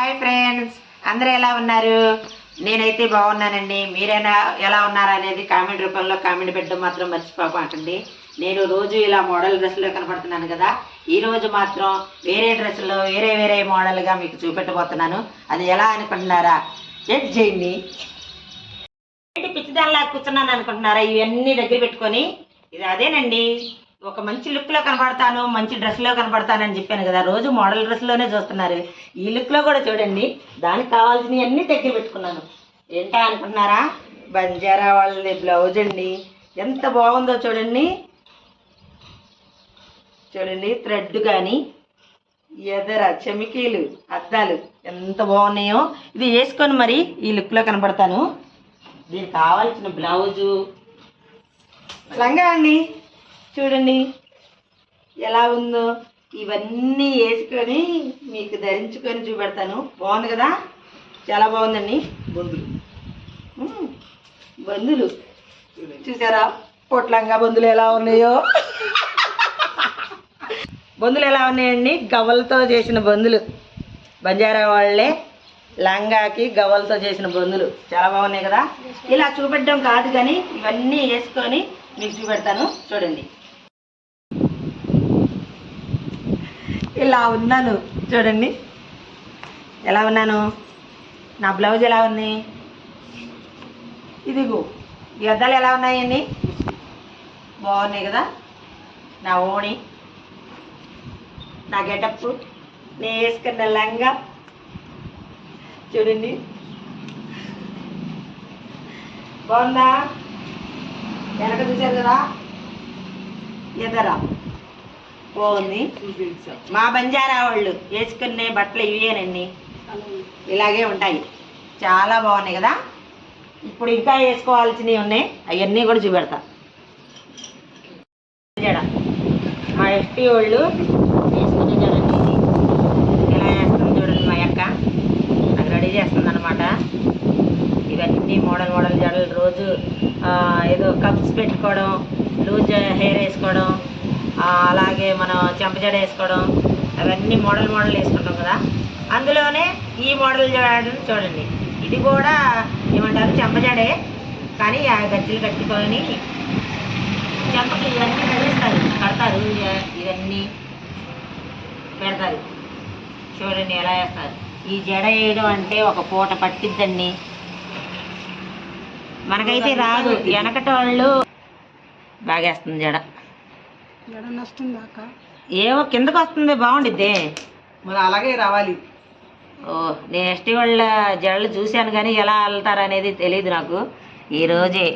Hi friends, అందరూ ఎలా ఉన్నారు? నేనైతే బాగున్నానండి. మీరైనా ఎలా ఉన్నారా అనేది కామెంట్ రూపంలో కామెంట్ పెట్టడం మాత్రం మర్చిపోకండి. నేను రోజు ఇలా మోడల్ డ్రెస్సులో కనపడుతున్నాను కదా, ఈ రోజు మాత్రం వేరే డ్రెస్సులో వేరే మోడల్గా మీకు చూపెట్టబోతున్నాను. అది ఎలా అనుకుంటున్నారా? జడ్జ్ చేయండి. పిచ్చిదానిలా కూర్చున్నాను అనుకుంటున్నారా? ఇవన్నీ దగ్గర పెట్టుకొని ఇది అదేనండి, ఒక మంచి లుక్లో కనపడతాను, మంచి డ్రెస్లో కనపడతానని చెప్పాను కదా. రోజు మోడల్ డ్రెస్లోనే చూస్తున్నారు. ఈ లుక్లో కూడా చూడండి, దానికి కావాల్సినవి అన్నీ దగ్గర పెట్టుకున్నాను. ఏంటా అనుకుంటున్నారా? బంజారా వాళ్ళది బ్లౌజ్ అండి. ఎంత బాగుందో చూడండి. చూడండి, థ్రెడ్ కానీ ఎదర చెమికీలు అద్దాలు ఎంత బాగున్నాయో. ఇది వేసుకొని మరి ఈ లుక్లో కనపడతాను. దీనికి కావాల్సిన బ్లౌజు లంగా అండి. చూడండి ఎలా ఉందో. ఇవన్నీ వేసుకొని మీకు ధరించుకొని చూపెడతాను. బాగుంది కదా, చాలా బాగుందండి. బంధులు చూసారా? పొట్లంగా బంధులు ఎలా ఉన్నాయో. బంధులు ఎలా ఉన్నాయండి? గవ్వలతో చేసిన బంధులు, బంజారా వాళ్ళే లంగాకి గవ్వలతో చేసిన బంధులు చాలా బాగున్నాయి కదా. ఇలా చూపెట్టడం కాదు కానీ ఇవన్నీ వేసుకొని మీకు చూపెడతాను. చూడండి, ఇలా ఉన్నాను. చూడండి ఎలా ఉన్నాను. నా బ్లౌజ్ ఎలా ఉంది? ఇదిగో ఈ అద్దాలు ఎలా ఉన్నాయండి? బాగున్నాయి కదా. నా ఓణి, నా గెటప్, నేను వేసుకున్న లంగా చూడండి బాగుందా? వెనక చూసారు కదా, ఎదరా బాగుంది. మా బంజారా వాళ్ళు వేసుకునే బట్టలు ఇవేనండి, ఇలాగే ఉంటాయి. చాలా బాగున్నాయి కదా. ఇప్పుడు ఇంకా వేసుకోవాల్సినవి ఉన్నాయి, అవన్నీ కూడా చూపెడతా. జడ మా ఎస్టీ వాళ్ళు వేసుకునే జడండి. ఎలా వేస్తుంది చూడండి. మా అక్క నాకు రెడీ చేస్తుంది అనమాట. ఇవన్నీ మోడల్ జడలు. రోజు ఏదో కప్స్ పెట్టుకోవడం, లూజ్ హెయిర్ వేసుకోవడం, అలాగే మనం చెంపజడ వేసుకోవడం, అవన్నీ మోడల్ వేసుకుంటాం కదా. అందులోనే ఈ మోడల్ జడ చూడండి. ఇది కూడా ఏమంటారు, చెంపజడే, కానీ ఆ గజ్జలు కట్టుకొని చెంపకి ఇవన్నీ కడతారు. ఇవన్నీ పెడతారు. చూడండి ఎలా వేస్తారు. ఈ జడ వేయడం అంటే ఒక పూట పట్టిద్దండి, మనకైతే రాదు. వెనకటి వాళ్ళు బాగా వేస్తుంది జడ. ఏమో కిందకు వస్తుంది, బాగుండిద్దే. మరి అలాగే రావాలి. ఓ, నేను ఎస్టీ వాళ్ళ జడలు చూశాను కానీ ఎలా వెళ్తారు అనేది తెలియదు నాకు. ఈరోజే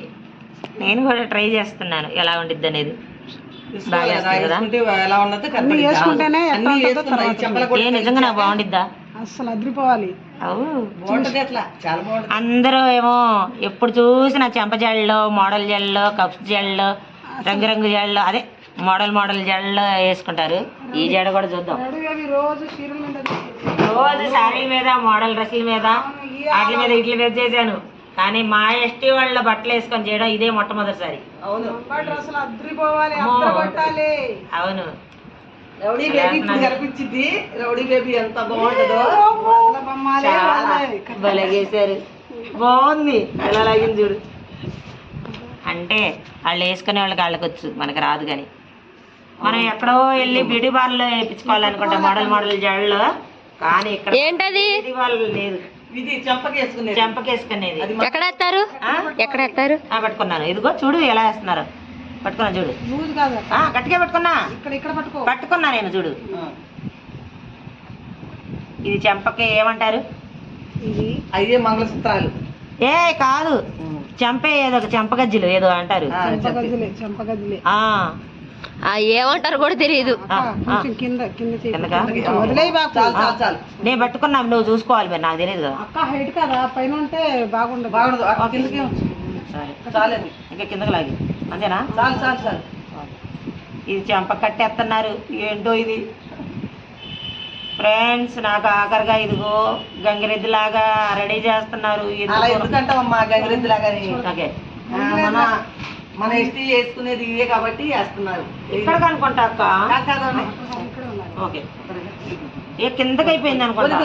నేను కూడా ట్రై చేస్తున్నాను ఎలా ఉండిద్ది అనేది. నిజంగా నాకు బాగుండిద్దా? అసలు అదిరిపోవాలి. అందరూ ఏమో ఎప్పుడు చూసినా చెంప జడలో, మోడల్ జడలో, కప్స్ జడలో, రంగు జడలో, అదే మోడల్ జడలో వేసుకుంటారు. ఈ జడ కూడా చూద్దాం. రోజు శారీ మీద, మోడల్ డ్రెస్సుల మీద, వాటి మీద ఇట్ల మీద చేశాను. కానీ మా ఎస్టీ వాళ్ళ బట్టలు వేసుకొని చేయడం ఇదే మొట్టమొదటిసారి. అవును, రౌడీ బేబీ కనిపించింది. రౌడీ బేబీ ఎంత బాగుంటుందో. బలగేశారు, బాగుంది. ఎలా లాగింది చూడు. అంటే వాళ్ళు వేసుకునే వాళ్ళకి వాళ్ళకొచ్చు, మనకు రాదు. కానీ మనం ఎక్కడో వెళ్ళి బ్యూటీ పార్లర్లో వేయించుకోవాలనుకుంటాం మోడల్ జడలో. కానీ ఇక్కడ ఏంటది వాళ్ళు లేదు. ఇది చెంపకేసుకునేది. ఎక్కడ పట్టుకున్నాను. ఇదిగో చూడు ఎలా వేస్తున్నారు. పట్టుకున్నా చూడు, గట్టిగా పట్టుకున్నా నేను చూడు. ఇది చెంపకి ఏమంటారు? అయ్యే మంగళసూత్రాలు. ఏ కాదు, చెంపే ఏదో ఒక చెంపగజ్జులు ఏదో అంటారు. ఏమంటారు కూడా తెలియదు. నేను పట్టుకున్నా, నువ్వు చూసుకోవాలి. మరి నాకు తెలియదు కదా. ఇంకా కిందకి లాగి అంతేనా? ఇది చెంప కట్టేస్తున్నారు. ఏంటో ఇది ఫ్రెండ్స్. నాకు ఆఖరిగా ఇదిగో గంగిరెద్దు లాగా రెడీ చేస్తున్నారు. ఎందుకంటావమ్మా గంగిరెద్దు లాగా? మన ఎస్టీ వేసుకునేది ఇవే కాబట్టి వేస్తున్నారు. ఇక్కడ కనుకుంటా అక్క. ఓకే. ఏ కిందకి అయిపోయింది అనుకుంటా.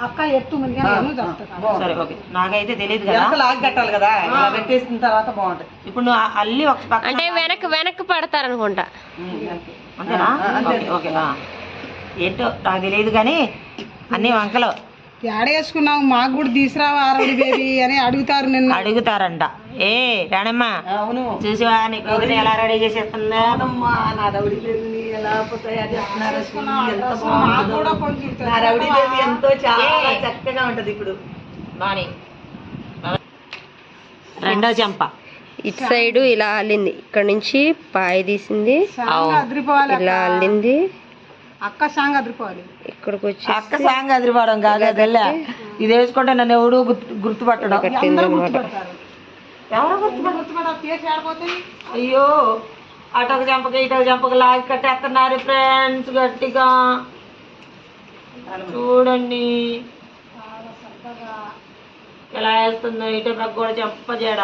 అక్క ఎత్తు సరే ఓకే, నాకైతే తెలియదు కదా. లాగి కట్టాలి కదా, ఇలా పెట్టేసిన తర్వాత బాగుంటది. ఇప్పుడు నువ్వు అల్లి ఒక పక్క అంటే వెనక్కి పడతారనుకుంటా. అంతేనా? Okay okay. ఏంటో నాకు తెలియదు కానీ అన్ని వంకలు వేసుకున్నావు, మాకు కూడా తీసుకురావా రౌడీ బేబీ అని అడుగుతారు నిన్ను. అడుగుతారంట. ఏ రాణమ్మ, అవును చూసివా నీ కూతురు ఎలా రెడీ చేసేస్తుందా? నా రౌడీ బేబీని ఎలా తయారు చేస్తున్నారు, ఎంత బాగుంటుందో. నా రౌడీ బేబీ ఎంతో చాలా చక్కగా ఉంటది. ఇప్పుడు బాని రెండో చెంప ఇటు సైడ్ ఇలా అల్లింది, ఇక్కడ నుంచి పాయ తీసింది, ఇలా అల్లింది. అక్క సాంగ్ అదిరిపోవాలి. ఇక్కడికి వచ్చి అక్క సాంగ్ అదిరిపోవడం కాదు అదెల్లా. ఇది వేసుకుంటే నన్ను ఎవడు గుర్తుపట్టడం. కట్టింది అనమాట. ఎవరో అయ్యో, అటొక చెంపకి ఇటొక చెంపకి లాగి కట్టేస్తున్నారు ఫ్రెండ్స్ గట్టిగా. చూడండి ఎలా వేస్తుందో. ఇటు పక్క కూడా చెప్పజేడ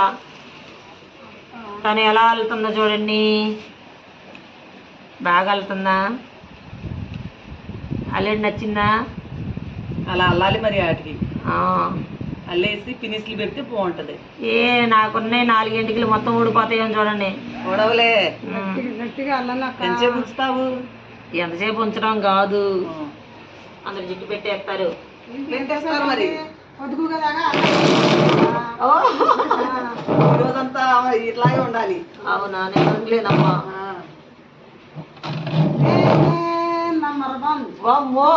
తను ఎలా వెళ్తుందో చూడండి. బాగా వెళ్తుందా? అల్లేడు నచ్చిందా? అలా అల్లాలి మరి. వాటికి ఆ. అల్లేసి ఫినిష్లు పెడితే బాగుంటది. ఏ నాకున్నాయి 4 గంటలు మొత్తం ఊడిపోతాయో చూడండి. ఉడవలే ఉమ్. ఎంతసేపు ఉంచుతావు? ఎంతసేపు ఉంచడం కాదు, అందరు జుట్టు పెట్టేస్తారు. మరి రోజంతా ఇట్లాగే ఉండాలి. అవునా? నేను ఉండలేనమ్మా. వామ్మో.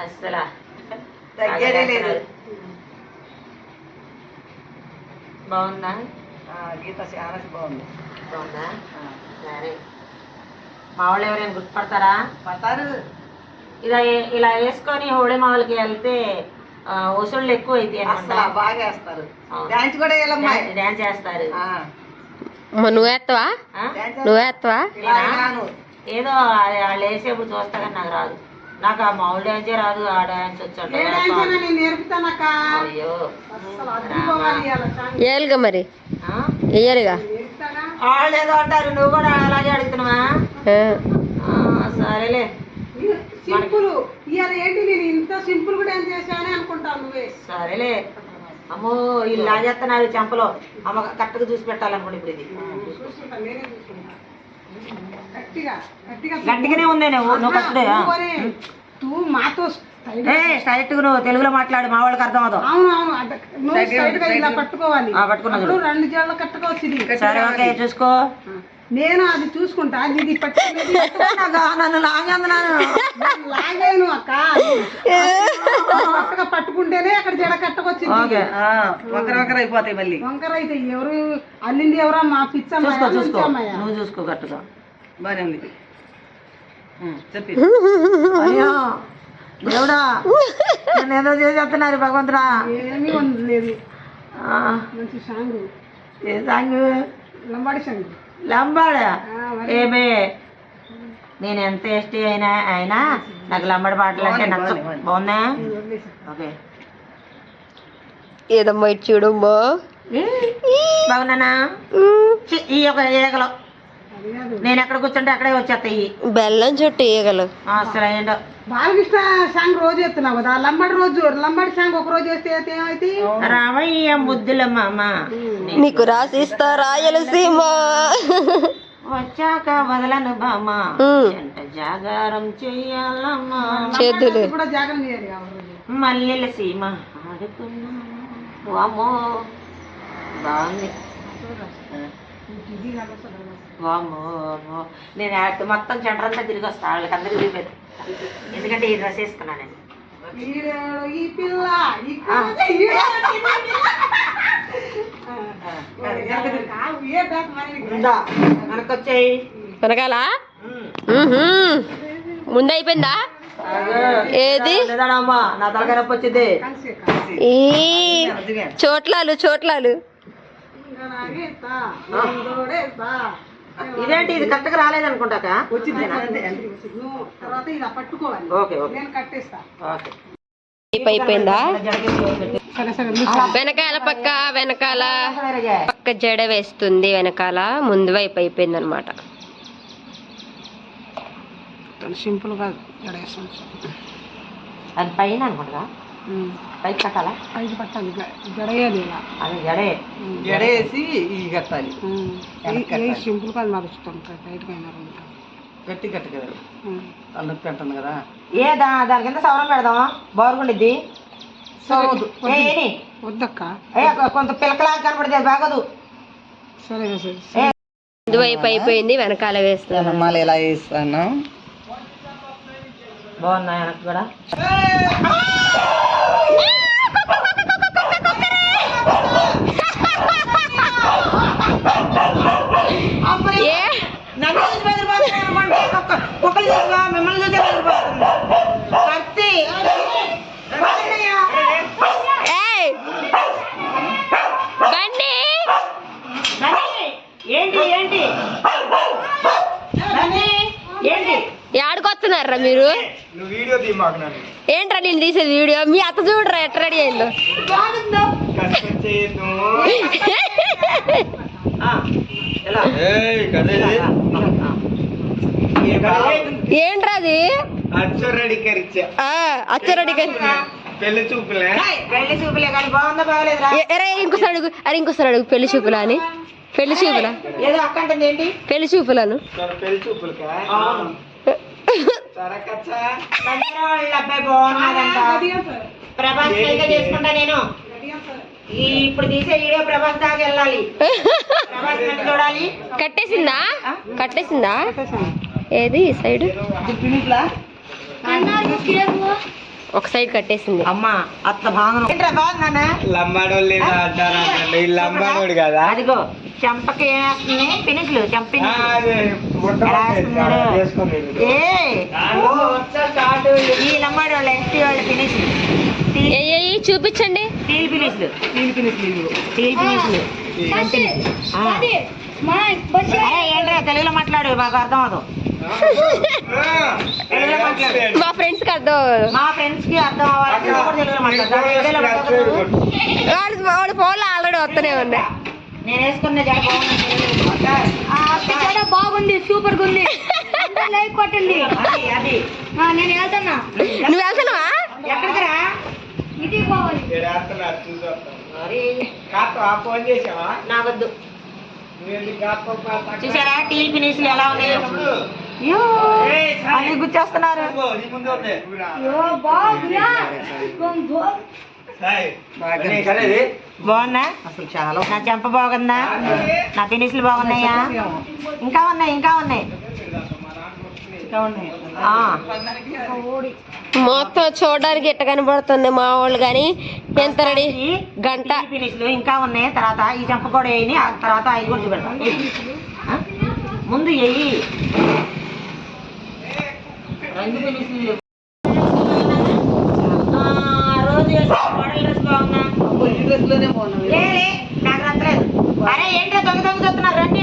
అస్సలా తగ్గేదే లేదు. బాగుందా? గీత చాలా బాగుంది. బాగుందా? సరే. మా వాళ్ళు ఎవరైనా గుర్తుపడతారా? పడతారు. ఇలా ఇలా వేసుకొని హోళీ మావులకి వెళ్తే వసూళ్ళు ఎక్కువ అవుతాయి అసలు అనమాట. బాగా వేస్తారు. డాన్స్ కూడా వేయాలమ్మా. డాన్స్ చేస్తారు. నువ్వేస్తావా? ఆ? నువ్వేస్తావా? నేనా? ఏదో వాళ్ళు వేసేప్పుడు చూస్తా కానీ నాకు రాదు. నాకు ఆ మామూలు డాన్సే రాదు, ఆ డాన్స్ వచ్చాడు. అయ్యో వేయాలిగా మరి, ఆ? వేయాలిగా. వాళ్ళు ఏదో అంటారు, నువ్వు కూడా అలాగే అడుగుతున్నావా? సరేలే. సింపుల్ ఇవాళ ఏంటి, నేను ఇంత సింపుల్ గా డాన్స్ చేశానే అనుకుంటాను. నువ్వే సరేలే. అమ్మో వీళ్ళు లాగేస్తున్నారు చెంపలో. అమ్మ కరెక్ట్గా చూసి పెట్టాలనుకోండి. ఇప్పుడు ఇది గట్టిగానే ఉంది. నువ్వు కరెక్టే. మాతో స్ట్రైట్ గా నువ్వు తెలుగులో మాట్లాడు, మా వాళ్ళకి అర్థం అవుతావు. ఇలా పట్టుకోవాలి. పట్టుకున్నాడు 2 జడలు కరెక్ట్గా వచ్చింది. సరే ఓకే, చూసుకో. నేను అది చూసుకుంటా. ఇది పట్టుకునేది నన్ను లాగేస్తున్నాను. లాగాను అక్క. కరెక్ట్గా పట్టుకుంటేనే అక్కడ జడ కట్టకొచ్చింది. వంకర అయిపోతాయి మళ్ళీ. వంకర అయితే ఎవరు అల్లింది? ఎవరా? మా పిచ్చమ్మ. నువ్వు చూసుకో కరెక్ట్గా. బానే ఉంది. చెప్పి అయ్యో దేవుడా, నన్ను ఏదో చేస్తున్నారు భగవంతుడా. ఏమీ ఉండలేదు. మంచి సాంగ్. ఏ సాంగ్? లంబాడి సాంగ్. లంబాడా? ఏమే నేను ఎంత టేస్టీ అయినా నాకు లంబాడి పాటలు అంటే నచ్చం. బాగుందా? ఓకే. ఏదమ్మా ఇటు చూడమ్మా. బాగున్నానా? ఈ యొక్క ఏగలు నేను ఎక్కడ కూర్చుంటే అక్కడే వచ్చేస్తాయి. బెల్లం చుట్టూ ఈగలు. అసలు ఏంటో. బాలకృష్ణ సాంగ్ రోజు ఎత్తున్నావు కదా, లంబాడి సాంగ్ ఒక రోజు వేస్తే ఏమైతే? రామయ్య ముద్దుల మామ నీకు రాసిస్తా రాయలసీమ. వచ్చాక వదలను బామ, ఎంత జాగారం చెయ్యాలమ్మా. చేతులు కూడా జాగరణ చేయాలి. మల్లెల సీమ ఆడుకున్నా. వామ్మో బాగుంది. వామ్మో నేను మొత్తం జంటర్ అంతా తిరిగి వస్తా, వాళ్ళకి అందరికి తిరిగి. ఎందుకంటే ఈ డ్రెస్ వేసుకున్నా నేను. ఈ పిల్ల మనకొచ్చాయి వెనకాల ముందు అయిపోయిందా? ఏది నా తలకాయ నొప్పి వచ్చింది. ఈ చోట్లాలు ఇదేంటి ఇది కరెక్ట్గా రాలేదనుకుంటాక. తర్వాత ఇలా పట్టుకోవాలి. ఓకే ఓకే నేను కట్టేస్తా. ఓకే. అయిపోయిందా? వెనకాల పక్క జడ వేస్తుంది, వెనకాల ముందు వైపు అయిపోయింది అనమాట. వేస్తాను, సింపుల్గా జడ వేస్తాను. అది పైన అనుకుంటా పైకి కట్టాలా? పైకి పట్టాలి, జడ వేయాలి ఇలా. అది జడే జడేసి ఈ కట్టాలి. సింపుల్గా అది మరుస్తాం, టైట్గా అయినా గట్టి గట్టి కదా అల్లకు పెట్టండి కదా. దాని కింద సవరం పెడదామా? బాగుండిద్ది. వద్దక్క, కొంత పిల్లకలాగా కనపడితే బాగోదు. సరే ముందు వైపు అయిపోయింది, వెనకాల వేస్తాను. మళ్ళీ ఎలా వేస్తాను? బాగున్నా వెనక కూడా. నన్ను చూసి బెదిరిపోతుంది అనుకోండి, కుక్కలు చూసినా మిమ్మల్ని చూసే బెదిరిపోతుంది. కత్తి ఏంటి ఏంటి ఏంటి ఏడుకొస్తున్నారా మీరు? ఏంట్రా నేను తీసేది వీడియో? మీ అత్త చూడరా ఎట్ట రెడీ అయిందో. ఏంట్రా అది? అచ్చరడి పెళ్లి చూపులే కానీ బాగుందా బాగలేదురా? ఇంకోసారి అడుగు, అరే ఇంకోసారి అడుగు. పెళ్లి చూపులా అని? పెళ్లి చూపులా? ఏదో అక్క అంటే ఏంటి? పెళ్లి చూపులను వాళ్ళ అబ్బాయి బాగున్నాడంట. ప్రభాస్ పెళ్లి చేసుకుంటా నేను. ఇప్పుడు తీసే వీడియో ప్రభాస్ దాకా వెళ్ళాలి. ప్రభాస్ చూడాలి. కట్టేసిందా? కట్టేసిందా? ఏది ఈ సైడ్? ఒక సైడ్ కట్టేసింది. అమ్మా అత్త బాగున్నా లంబాడోడు కదా. అదిగో చెంపకి ఏమేస్తుంది? పినిసులు చెంప ఈ లంబాడి వాళ్ళ ఎస్టీ వాళ్ళ పినిసులు చూపించండి. స్టీల్ పినిసులు ఏంట్రా తెలుగులో మాట్లాడు, మాకు అర్థం అవదు. మా ఫ్రెండ్స్ కి అర్థం అవ్వదు. మా ఫ్రెండ్స్ కి అర్థం అవ్వాలంటే తెలుగులో మాట్లాడు. వాడు ఫోన్లో ఆల్రెడీ వస్తూనే ఉన్నాయి. నేను వేసుకున్న జడ బాగుంది, సూపర్ గా ఉంది. లైక్ కొట్టండి. అది నేను వెళ్తున్నా. నువ్వు వెళ్తున్నావా? ఎక్కడికి రా? ఇంటికి పోవాలి. నావద్దు. చూసారా టీల్ ఫినిష్లు ఎలా ఉన్నాయి? అన్ని గుచ్చేస్తున్నారు. బాగున్నా? అసలు చాలా. నా చెంప బాగుందా? నా ఫినిష్లు బాగున్నాయా? ఇంకా ఉన్నాయి మొత్తం చూడడానికి ఎట్ట కనబడుతుంది మా వాళ్ళు కానీ ఎంత రెడీ గంట ఫినిష్లు ఇంకా ఉన్నాయి. తర్వాత ఈ చెంప కూడా వేయని, ఆ తర్వాత అవి కూడా చూపెడతాం. ముందు వెయ్యి రెండు ఫినిష్లు. రోజు మోడల్ డ్రెస్ బాగున్నా? డ్రెస్ లోనే బాగున్నాను. నాకు నచ్చలేదు. అరే ఏంటో దొంగ చూస్తున్నారు. రండి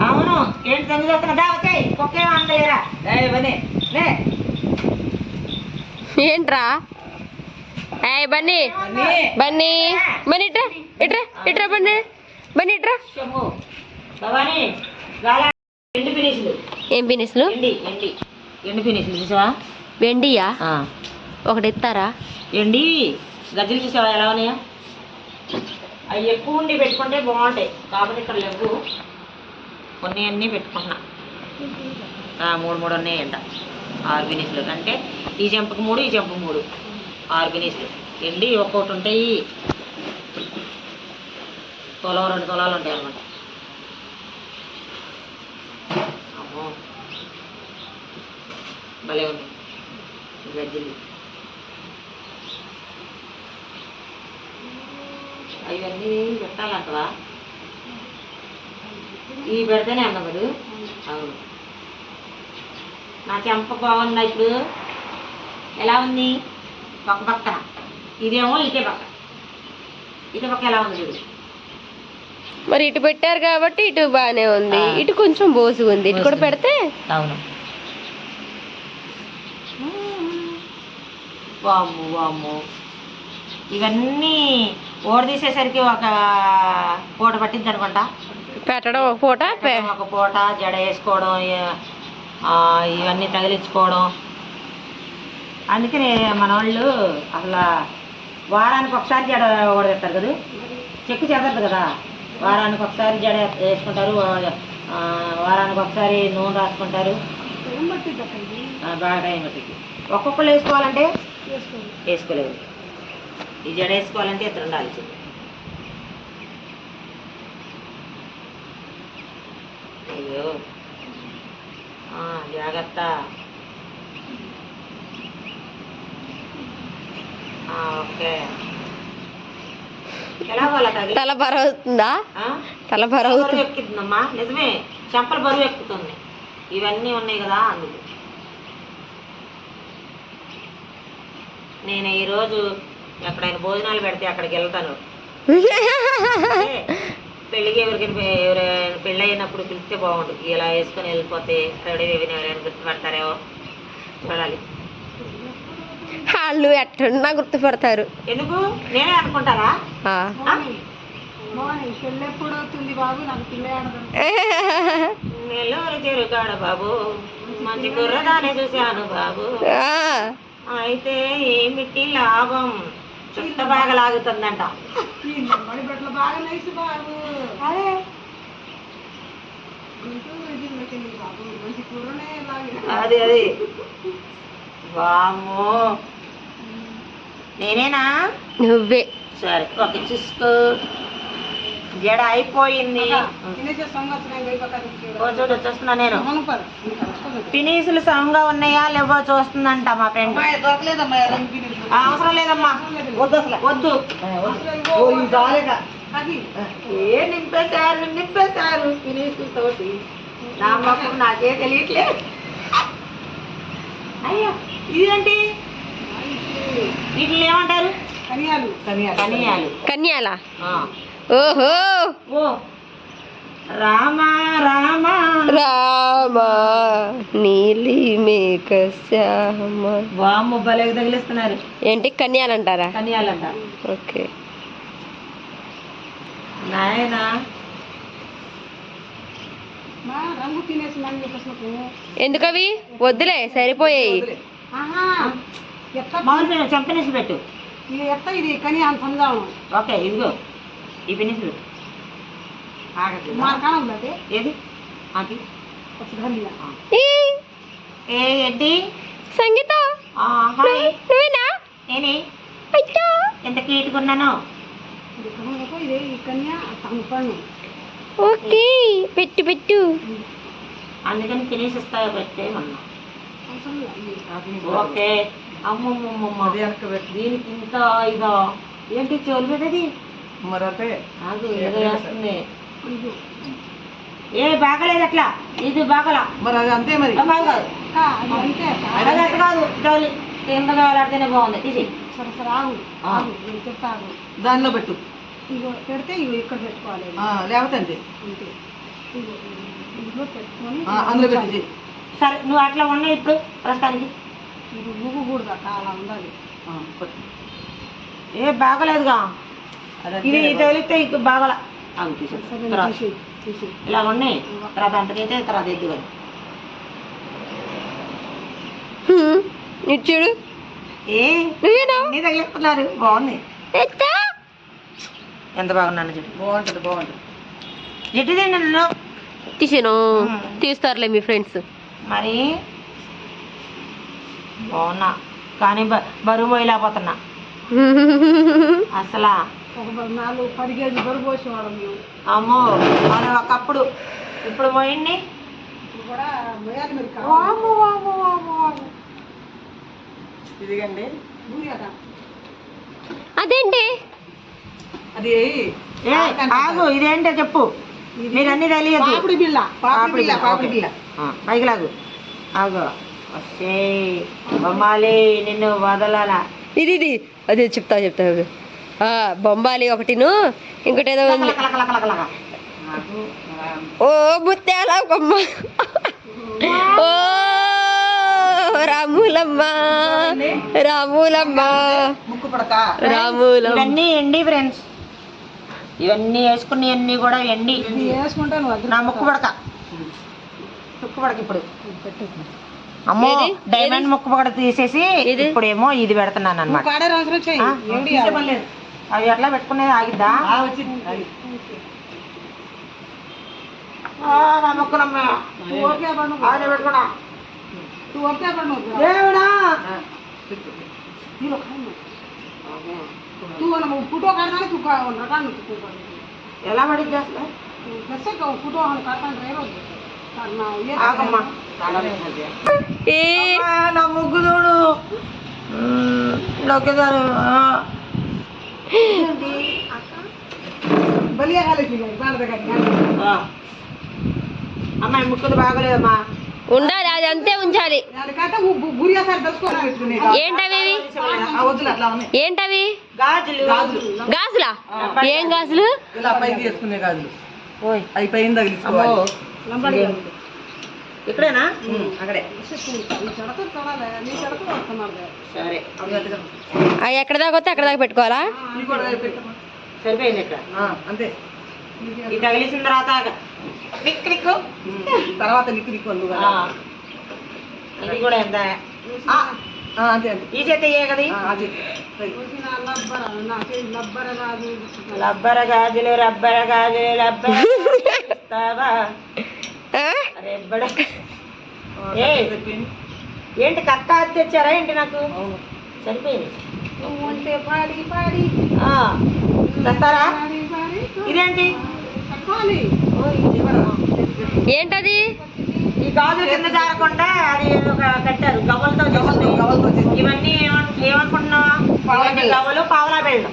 అవును ఏంటి దొంగ చూస్తున్నా? వచ్చాయి ఒకే అందలేరా? ఏంట్రా? బన్నీ బన్నీ బన్నీ ఇట్రా ఇట్రా ఇట్రా బన్నీ బన్నీ ఇట్రా. ఎండు ఫినిష్లు. ఏం ఫినిష్లు? ఎండు ఫినిష్లు చూసావా? వెండియా? ఒకటి ఇస్తారా? ఎండి గజ్జలు చూసావా ఎలా ఉన్నాయా? అవి ఎక్కువ ఉండి పెట్టుకుంటే బాగుంటాయి. కాబట్టి ఇక్కడ లేవు, కొన్ని అన్నీ పెట్టుకుంటున్నా. 3 ఉన్నాయంట. 6 ఫినిష్లు అంటే ఈ చెంపకు 3, ఈ చెంపకు 3, 6 ఫినిష్లు. ఎండి ఒక్కొక్కటి ఉంటాయి. తులం 2 తులాలు ఉంటాయి అన్నమాట. అమ్మో భలే ఉన్నాయి గజ్జలు. అవన్నీ పెట్టాలంటవా? ఇవి పెడితేనే అన్నవాడు. అవును. నా చెంప బాగుందా ఇప్పుడు? ఎలా ఉంది? ఒక పక్కన ఇదేమో ఇటే పక్క, ఇటు పక్క ఎలా ఉంది చూడు. మరి ఇటు పెట్టారు కాబట్టి ఇటు బాగానే ఉంది, ఇటు కొంచెం బోసుగా ఉంది. ఇటు కూడా పెడితే అవును. వామ్ము వామ్ము ఇవన్నీ ఓడ తీసేసరికి ఒక పూట పట్టింది అనుకుంటా. పెట్టడం ఒక పూట ఒక పూట జడ వేసుకోవడం ఇవన్నీ తగిలించుకోవడం. అందుకని మన వాళ్ళు అసలు వారానికి ఒకసారి జడ ఓడబెడతారు కదా, చెక్కు చెదరదు కదా. వారానికి ఒకసారి జడ వేసుకుంటారు, వారానికి ఒకసారి నూనె రాసుకుంటారు. బాగా టైం పట్టింది. ఒక్కొక్కళ్ళు వేసుకోవాలంటే వేసుకోలేదు. ఈ జడ వేసుకోవాలంటే ఇద్దరు ఉండాలి. అయ్యో జాగ్రత్త. ఓకే. ఎలా వాళ్ళకి తల బరువు అవుతుందా? తల బరువు ఎక్కుతుందమ్మా. నిజమే, చెంపల బరువు ఎక్కుతుంది. ఇవన్నీ ఉన్నాయి కదా అందుకు. నేను ఈరోజు ఎక్కడైనా భోజనాలు పెడితే అక్కడికి వెళ్తాను. పెళ్ళికి ఎవరైనా పెళ్ళి అయినప్పుడు పిలిస్తే బాగుండు. ఇలా వేసుకొని వెళ్ళిపోతే ఎవరైనా గుర్తుపడతారేమో చూడాలి. వాళ్ళు ఎట్టన్నా గుర్తుపడతారు. ఎందుకు నేనే అనుకుంటారా? ఎప్పుడు అవుతుంది బాబు నాకు నెల్లూరు చెరుగాడ బాబు, మంచి కుర్రదానే చూశాను బాబు. అయితే ఏమిటి లాభం? చుట్ట బాగా లాగుతుందంట. బాగా నైస్ బాబు. అదే అది అది వామ్మో, నేనేనా? నువ్వే. సరే ఒక చూసుకో. జడ అయిపోయింది. చూడు చూస్తున్నా నేను. పినీసులు సమంగా ఉన్నాయా లేవో చూస్తుందంట మా ఫ్రెండ్. అవసరం లేదమ్మా, వద్దు అసలు వద్దు. నింపేశారు పినీసులతోటి. నా మొక్కం నాకే తెలియట్లేదు. అయ్యా ఇదేంటి? వీటిని ఏమంటారు? కనియాలు. కన్యాలా? ఓహో. ఓ రామా రామా రామా నీలి మేక శ్యామ. వామ్మ భలే తగిలిస్తున్నారు. ఏంటి కన్యాలంటారా? కనియాలంట. ఓకే. నాయనా రంగు తినేసి ఎందుకవి? వద్దులే, సరిపోయాయి. మామూలు చంపనేసి పెట్టు. ఇది కానీ అంత సందాము. ఓకే ఇదిగో ఈ పినిసి పెట్టు. ఏది ఏ ఏంటి సంగీత? నువ్వేనా? నేనే. ఎంత కీటుకున్నాను. ఓకే, పెట్టు పెట్టు. అందుకని తినేసిస్తా పెట్టేమన్నా. ఓకే. అమ్మమ్మమ్మ దీనికి ఇంత ఇదా ఏంటి? చెవులు పెట్టది మరొకే వేస్తుంది. ఏ బాగలేదు అట్లా, ఇది బాగలా. మరి అది అంతే మరి. అది కాదు, జౌలి కింద వేలాడితేనే బాగుంది. తీసి దానిలో పెట్టు. పెడితే ఇక్కడ పెట్టుకోవాలి, లేకపోతే అంతే అందులో పెట్టి. సరే నువ్వు అట్లా ఉన్నాయి ఇప్పుడు ప్రస్తుతానికి. అలా ఉండాలి. ఏ బాగలేదుగా, ఇది తగిలితే ఇక బాగల. ఇలా ఉన్నాయి. తర్వాత అంతకైతే తర్వాత ఎద్దు చూడు. ఏ తగిలిస్తున్నారు. బాగుంది. ఎంత బాగున్నాను చూడు. బాగుంటుంది బాగుంటుంది. జిట్టు తిండి నన్ను తీసాను. తీస్తారులే మీ ఫ్రెండ్స్. మరి బాగున్నా కానీ బరువు పోయలేకపోతున్నా అసలు. 4-10 కేజీలు బరువు పోసేవాళ్ళం మేము. అమ్మో అది ఒకప్పుడు. ఇప్పుడు పోయింది ఇదిగండి. అదేంటి? అది ఆగు, ఇదేంటో చెప్పు. మీరు అన్ని తెలియదు. పాపిడి బిళ్ళ. పైకి లాగు. ఆగు. వస్తే బొమ్మాలి నిన్ను వదలాలా. ఇది అదే చెప్తా. బొంబాలి ఒకటిను, ఇంకోటి ఏదో ఉంది. ఓ ముత్యాల బొమ్మ. ఓ రాములమ్మ ముక్కు పడక రాములమ్మ. ఇవన్నీ ఎండి ఫ్రెండ్స్. ఇవన్నీ వేసుకున్నవన్నీ కూడా ఎండి వేసుకుంటే నా ముక్కు పడక ఇప్పుడు అమ్మో డైమండ్ ముక్కు పడక తీసేసి ఇప్పుడేమో ఇది పెడుతున్నాను అనమాట. అవి ఎట్లా పెట్టుకునేది ఆగిద్దా? నా ముక్కునమ్మ పెట్టుకున్నా దేవుడా ఎలా పడిద్ది అసలు? నా ముగ్గు చూడు నొక్కేదారు. అమ్మాయి ముక్కుది బాగలేదమ్మా. ఉండాలి, అది అంతే ఉంచాలి. ఏంటవి ఏంటవి? గాజులు. గాజులా? ఏం గాజులు? ఇలా పైకి వేసుకునే గాజులు. అవి పైన తగిలించుకోవాలి. ఇక్కడేనా? అక్కడే. సరే అవి ఎక్కడ దాకా వస్తే అక్కడ దాకా పెట్టుకోవాలా? సరిపోయింది ఇక్కడ అంతే. ఇది తగిలిసిన తర్వాత తర్వాత లిక్కు ఇది కూడా ఎంత అంతే ఈ చేత కదా. రబ్బర గాజులు రబ్బర గాజులు రబ్బర ఏంటి కట్ట తెచ్చారా ఏంటి? నాకు సరిపోయింది. తెస్తారా? ఇదేంటి? ఏంటది? ఈ గాజులు కింద జారకుండా అది ఒక కట్టారు గవ్వలతో. ఇవన్నీ ఏమనుకుంటున్నావా? గవ్వలు పావలా బెళ్ళం.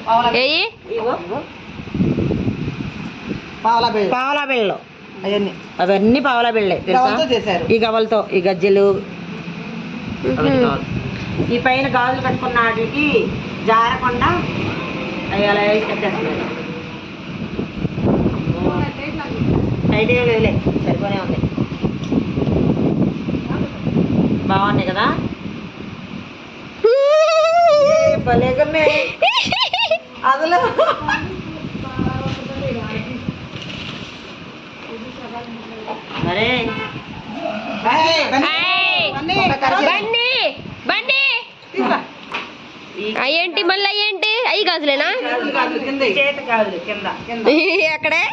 పావలా బెళ్ళం అవన్నీ పావలా బెళ్ళే తెలుసా? ఈ గవ్వలతో ఈ గజ్జెలు ఈ పైన గాజులు కట్టుకున్న వాటికి జారకుండా అవి అలా వేసి కట్టేస్తున్నారు. టైట్ లేదులే, సరిపోనే ఉంది. బాగున్నాయి కదా? భలేగా అసలు అరే అయ్యేంటి మళ్ళీ అయ్యేంటి? అయ్యి గాజులేనా? చేతి గాజులు కింద. ఎక్కడే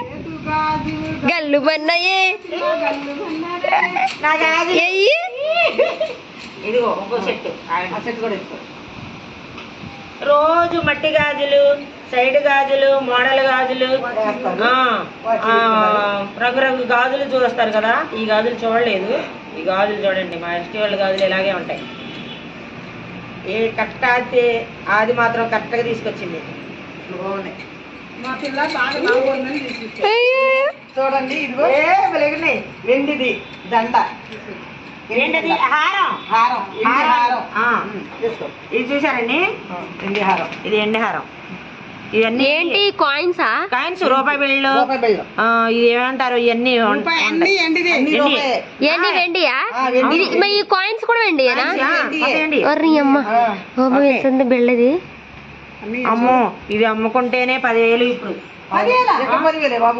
గల్లు మన్నయ్యే ఇదిగో ఇంకో సెట్. సెట్ కూడా ఇస్తాం. రోజు మట్టి గాజులు, సైడ్ గాజులు, మోడల్ గాజులు, రంగురంగు గాజులు చూస్తారు కదా. ఈ గాజులు చూడలేదు. ఈ గాజులు చూడండి, మా ఎస్టీ వాళ్ళ గాజులు ఇలాగే ఉంటాయి. ఏ కరెక్ట్ అయితే అది మాత్రం కరెక్ట్గా తీసుకొచ్చింది. బాగున్నాయి. చూడండి ఇదిగో వెలుగున్నాయి. వెండిది దండ. ఏంటది? హారం. హారం హారం తీసుకో. ఇది చూసారండి, ఎండి హారం. ఇది ఎండి హారం. ఇవన్నీ ఏంటి? కాయిన్సా? కాయిన్స్, రూపాయి బిళ్ళు. ఇది ఏమంటారు? ఇవన్నీ వెండియా? ఈ కాయిన్స్ కూడా వెండియేనా? అమ్మ ఎంత బిళ్ళది. అమ్మో ఇది అమ్ముకుంటేనే 10,000.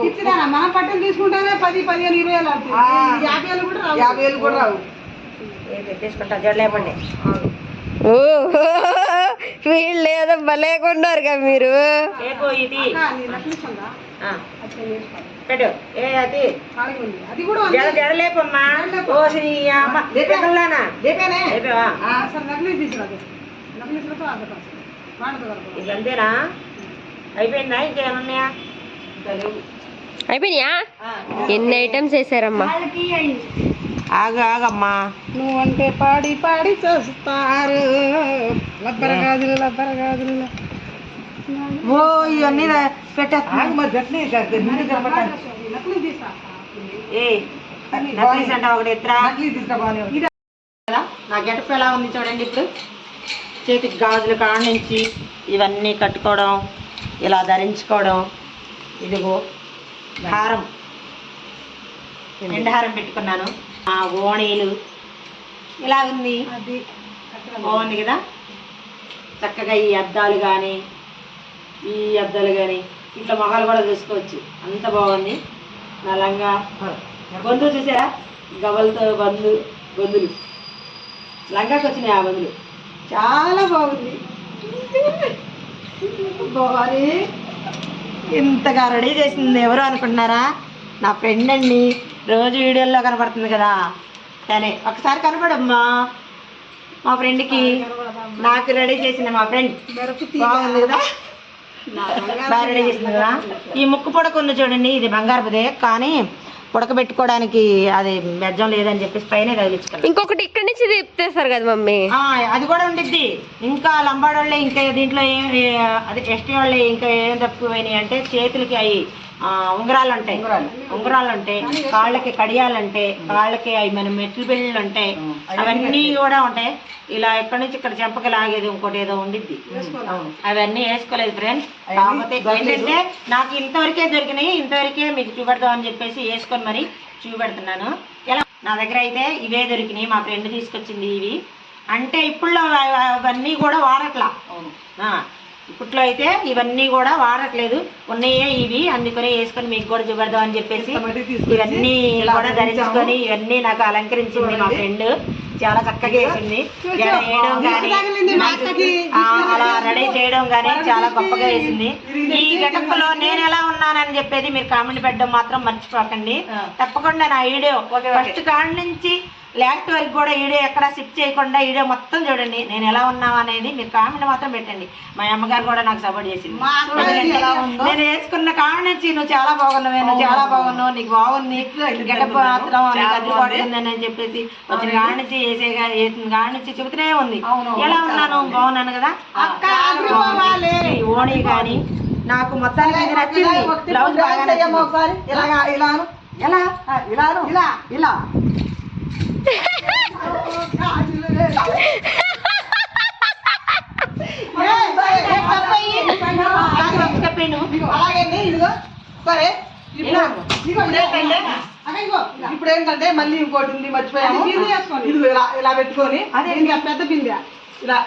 ఇప్పుడు మనం పట్టం తీసుకుంటేనే 10, 15, 20,000. 50,000 కూడా రావు. తీసుకుంటా జడలేపండి. వీళ్ళు ఏదో భలేకున్నారుగా మీరు. ఇది పెట్టు. ఏ అది జడలేపమ్మా. ఇది అంతేనా? అయిపోయిందా? ఇంకేమన్నాయా? అయిపోయినాయా? ఎన్ని ఐటమ్స్ వేసారమ్మా? ఆగమ్మా. నువ్వంటే పాడి పాడి చూస్తారు. లబ్బర గాజులు లబ్బర గాజులు. ఓ ఇవన్నీ పెట్టా. అంటే ఒకటి ఎత్తురా. నా గెటప్ ఎలా ఉంది చూడండి. ఇప్పుడు చేతికి గాజులు కాడ నుంచి ఇవన్నీ కట్టుకోవడం, ఇలా ధరించుకోవడం. ఇదిగో హారం, ఎండ హారం పెట్టుకున్నాను. ఓణీలు ఇలా ఉంది. బాగుంది కదా? చక్కగా ఈ అద్దాలు కానీ, ఈ అద్దాలు కానీ ఇట్లా మొహాలు కూడా చూసుకోవచ్చు. అంత బాగుంది. నా లంగా గొంతులు చూసారా, గవ్వలతో గొంతులు లంగాకి వచ్చినాయి. ఆ బదులు చాలా బాగుంది. బారీ ఇంతగా రెడీ చేసింది ఎవరు అనుకుంటున్నారా? నా ఫ్రెండ్ అండి. రోజు వీడియోల్లో కనపడుతుంది కదా తనే. ఒకసారి కనపడమ్మా మా ఫ్రెండ్కి. నాకు రెడీ చేసింది మా ఫ్రెండ్. బాగుంది కదా, బాగా రెడీ చేసింది కదా. ఈ ముక్కు పొడక ఉంది చూడండి, ఇది బంగారపుదే, కానీ ఉడకబెట్టుకోవడానికి అది బెజ్జం లేదని చెప్పేసి పైన తగిలించుకున్నాను. ఇంకొకటి ఇక్కడి నుంచి తిప్పేస్తారు కదా మమ్మీ, అది కూడా ఉండిద్ది. ఇంకా లంబాడోళ్ళే ఇంకా దీంట్లో ఏం అదే ఎస్టీ వాళ్ళే ఇంకా ఏం తక్కువైనాయి అంటే చేతులకి అవి ఉంగరాలు ఉంటాయి, ఉంగరాలు ఉంటాయి, కాళ్ళకి కడియాలు ఉంటాయి, కాళ్ళకి అవి మన మెట్లు బిళ్ళలు ఉంటాయి, అవన్నీ కూడా ఉంటాయి. ఇలా ఎక్కడి నుంచి ఇక్కడ చెంపకి లాగేది ఇంకోటి ఏదో ఉండిద్ది, అవన్నీ వేసుకోలేదు ఫ్రెండ్స్. కాకపోతే ఏంటంటే నాకు ఇంతవరకే దొరికినాయి, ఇంతవరకే మీకు చూపెడతాం అని చెప్పేసి వేసుకొని మరి చూపెడుతున్నాను. ఎలా నా దగ్గర అయితే ఇవే దొరికినాయి, మా ఫ్రెండ్ తీసుకొచ్చింది ఇవి. అంటే ఇప్పుడు అవన్నీ కూడా వాడట్లా, ఇప్పట్లో అయితే ఇవన్నీ కూడా వాడట్లేదు, ఉన్నాయే ఇవి, అందుకనే వేసుకొని మీకు కూడా చూపెడదాం అని చెప్పేసి ఇవన్నీ కూడా ధరించుకొని ఇవన్నీ నాకు అలంకరించింది మా ఫ్రెండ్. చాలా చక్కగా వేసింది. వేయడం కానీ అలా రెడీ చేయడం కానీ చాలా గొప్పగా వేసింది. ఈ గెటప్లో నేను ఎలా ఉన్నానని చెప్పేది మీరు కామెంట్ పెట్టడం మాత్రం మర్చిపోకండి. తప్పకుండా నా వీడియో ఫస్ట్ కాడి నుంచి లాస్ట్ వరకు కూడా వీడియో ఎక్కడ స్కిప్ చేయకుండా వీడియో మొత్తం చూడండి. నేను ఎలా ఉన్నావు అనేది మీరు కామెంట్ మాత్రం పెట్టండి. మా అమ్మగారు కూడా నాకు సపోర్ట్ చేసింది. నేను వేసుకున్న కామెంట్ నుంచి నువ్వు చాలా బాగున్నావు, నువ్వు చాలా బాగున్నావు, నీకు బాగుంది గెటప్ మాత్రం అదిరిపడుతుందని అని చెప్పేసి వచ్చిన కాడి నుంచి వేసిన కాడి నుంచి చెబుతూనే ఉంది. ఎలా ఉన్నాను, బాగున్నాను కదా. ఓణి కానీ నాకు మొత్తానికి ఇది నచ్చింది. బ్లౌజ్ బాగా ఎలా ఇలా ఇలా ఇప్పుడు ఏంటంటే మళ్ళీ ఇంకోటి ఉంది, మర్చిపోయాము. ఇది ఇలా పెట్టుకొని అదే పెద్ద బిందె ఇలా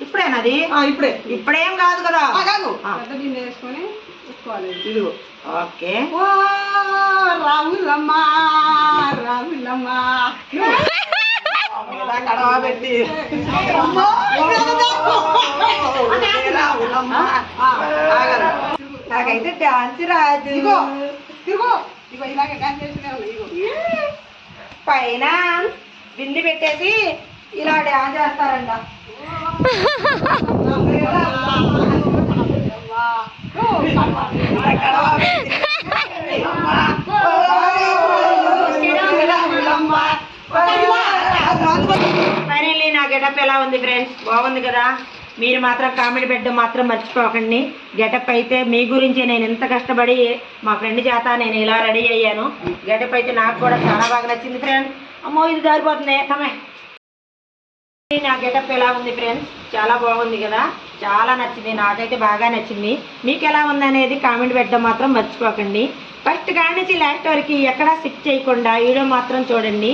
ఇప్పుడేనది, ఇప్పుడేం కాదు కదా, పెద్ద బిందె వేసుకొని పెట్టుకోవాలి. ఇదిగో ఓకే. రావులమ్మా కడవ పెట్టి నాకైతే డాన్స్ రాదు. ఇలాగే డాన్స్ చేస్తూనే పైన బింది పెట్టేసి ఇలా డాన్స్ చేస్తారంట. ఫైనల్లీ నా గెటప్ ఎలా ఉంది ఫ్రెండ్స్, బాగుంది కదా. మీరు మాత్రం కామెంట్ పెట్టడం మాత్రం మర్చిపోకండి. గెటప్ అయితే మీ గురించి నేను ఎంత కష్టపడి మా ఫ్రెండ్ చేత నేను ఇలా రెడీ అయ్యాను. గెటప్ అయితే నాకు కూడా చాలా బాగా నచ్చింది ఫ్రెండ్స్. అమ్మో ఇది దారిపోతుంది కమే. నా గెటప్ ఎలా ఉంది ఫ్రెండ్స్, చాలా బాగుంది కదా, చాలా నచ్చింది, నాకైతే బాగా నచ్చింది. మీకు ఎలా ఉంది అనేది కామెంట్ పెట్టడం మాత్రం మర్చిపోకండి. ఫస్ట్ కాడి నుంచి లాస్ట్ వరకు ఎక్కడా స్కిప్ చేయకుండా వీడియో మాత్రం చూడండి.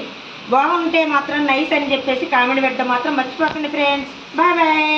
బాగుంటే మాత్రం నైస్ అని చెప్పేసి కామెంట్ పెట్టడం మాత్రం మర్చిపోకండి ఫ్రెండ్స్. Bye bye.